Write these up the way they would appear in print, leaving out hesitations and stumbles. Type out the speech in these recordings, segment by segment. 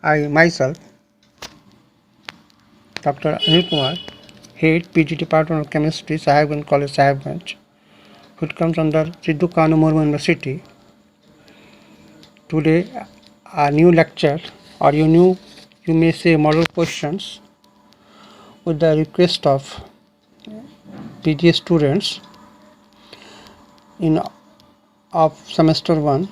I myself, Dr. Anil Kumar, Head PG Department of Chemistry, Sahibganj College, Sahibganj, which comes under Sidhu Kanu Murmu University. Today, a new lecture, or you may say model questions, with the request of PG students of semester 1.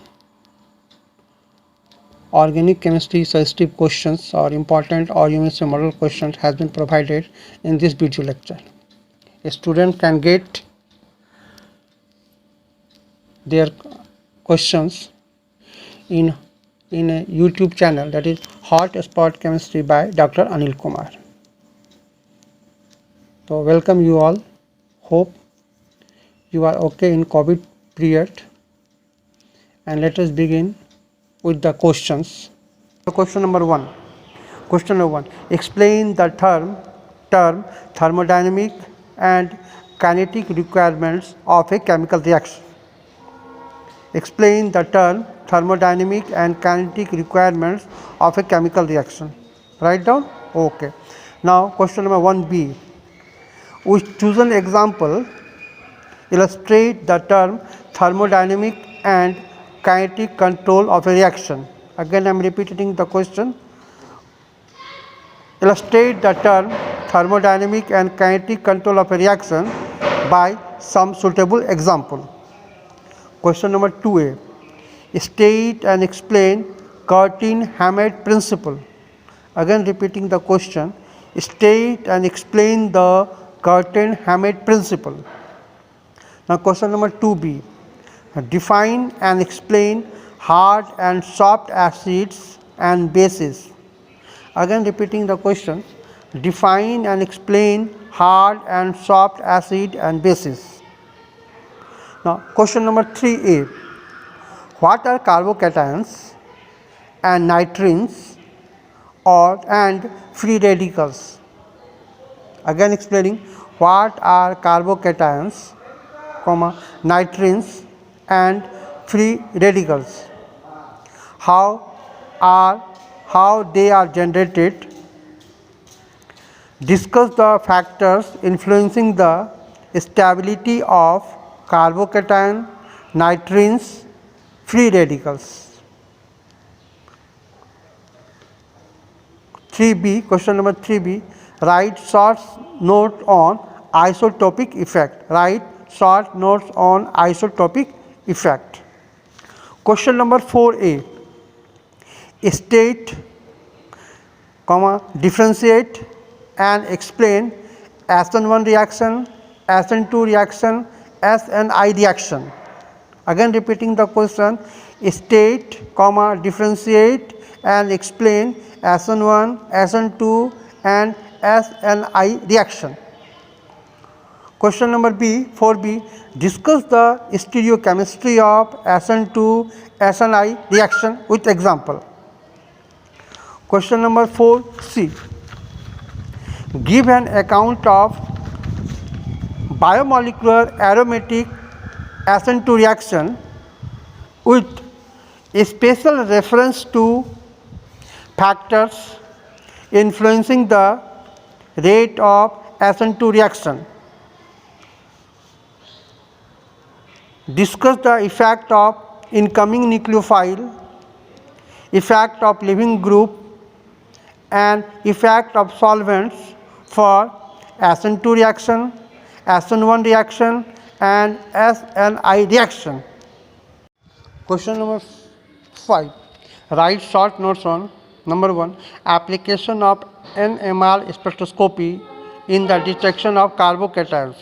Organic chemistry suggestive questions or important, or you may say model questions, has been provided in this video lecture. A student can get their questions in a YouTube channel, that is Hotspot Chemistry by Dr. Anil Kumar. So welcome you all. Hope you are okay in COVID period, and let us begin with the questions. Question number 1. Question number 1. Explain the term thermodynamic and kinetic requirements of a chemical reaction. Explain the term thermodynamic and kinetic requirements of a chemical reaction. Write down. Okay. Now question number 1b. With chosen example, illustrate the term thermodynamic and kinetic control of a reaction. Again I am repeating the question. Illustrate the term thermodynamic and kinetic control of a reaction by some suitable example. Question number 2a. State and explain Curtin-Hammett principle. Again repeating the question. State and explain the Curtin-Hammett principle. Now question number 2b. Define and explain hard and soft acids and bases. Again repeating the question. Define and explain hard and soft acid and bases. Now question number 3a. What are carbocations and nitrins and free radicals? Again explaining what are carbocations, nitrins and free radicals, how they are generated, discuss the factors influencing the stability of carbocation, nitrins, free radicals. 3b. Question number 3b. Write short note on isotopic effect. Write short notes on isotopic effect. Question number 4a. State, differentiate and explain SN1 reaction, SN2 reaction, SNI reaction. Again repeating the question. State, differentiate and explain SN1, SN2 and SNI reaction. Question number 4b. Discuss the stereochemistry of SN2 SNI reaction with example. Question number 4c. Give an account of biomolecular aromatic SN2 reaction with a special reference to factors influencing the rate of SN2 reaction. Discuss the effect of incoming nucleophile, effect of leaving group and effect of solvents for SN2 reaction, SN1 reaction and SNI reaction. Question number 5. Write short notes on number 1. Application of NMR spectroscopy in the detection of carbocations.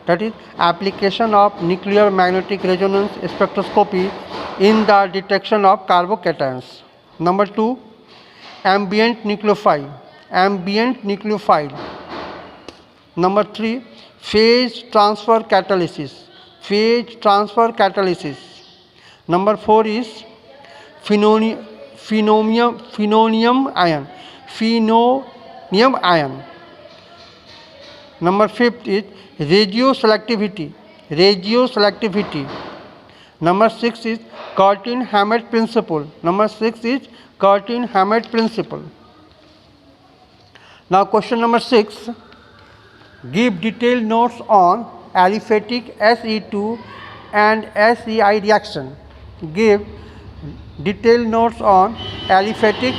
That is, application of nuclear magnetic resonance spectroscopy in the detection of carbocations. Number 2. Ambient nucleophile. Number 3. Phase transfer catalysis. Number 4 is phenonium ion. Number 5 is radioselectivity. Number 6 is Curtin-Hammett principle. Number 6 is Curtin-Hammett principle. Now question number 6. Give detailed notes on aliphatic Se2 and SEI reaction. Give detailed notes on aliphatic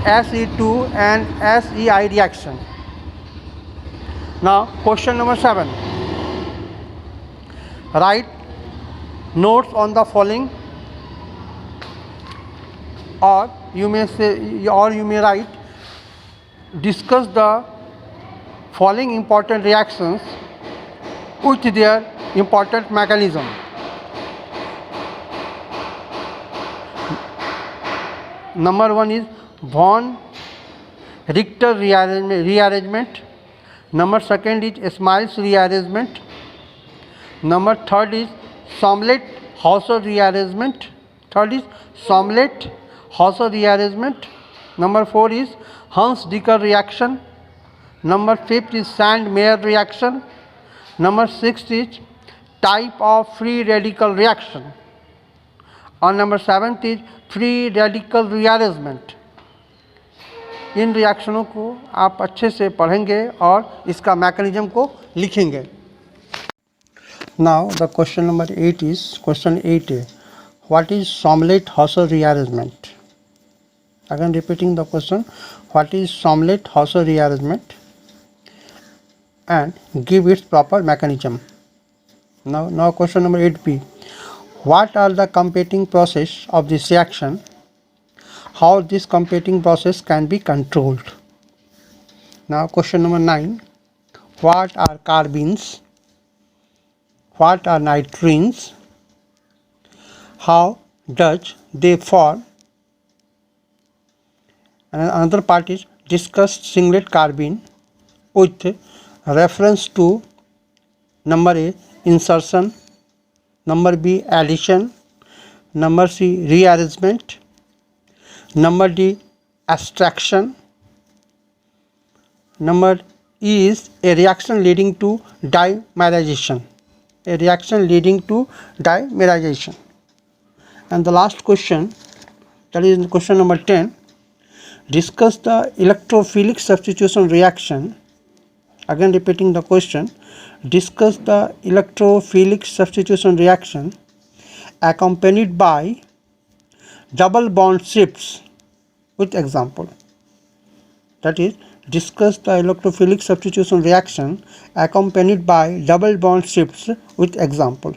Se2 and SEI reaction. Now question number 7. Write notes on the following, or you may write, discuss the following important reactions with their important mechanism. Number 1 is von Richter rearrangement. Number 2 is Smil's rearrangement. Number 3 is Somlet-Hausser rearrangement. Number 4 is Hunts-Dicker reaction. Number 5 is Sand-Meyer reaction. Number 6 is type of free radical reaction. और number 7 is free radical rearrangement. इन रिएक्शनों को आप अच्छे से पढ़ेंगे और इसका मैकेनिज्म को लिखेंगे. Now the question number 8 is question 8A. What is Somlet-Hausser rearrangement? Again repeating the question, what is Somlet-Hausser rearrangement and give its proper mechanism. Now question number 8B. What are the competing process of this reaction? How this competing process can be controlled? Now question number 9. What are carbenes? What are nitrines? How does they form? And another part is discuss singlet carbene with reference to number A insertion, number B addition, number C rearrangement, number D abstraction, number E is a reaction leading to dimerization. And the last question, that is question number 10. Discuss the electrophilic substitution reaction. Again repeating the question, discuss the electrophilic substitution reaction accompanied by double bond shifts with example. That is, discuss the electrophilic substitution reaction accompanied by double bond shifts with example.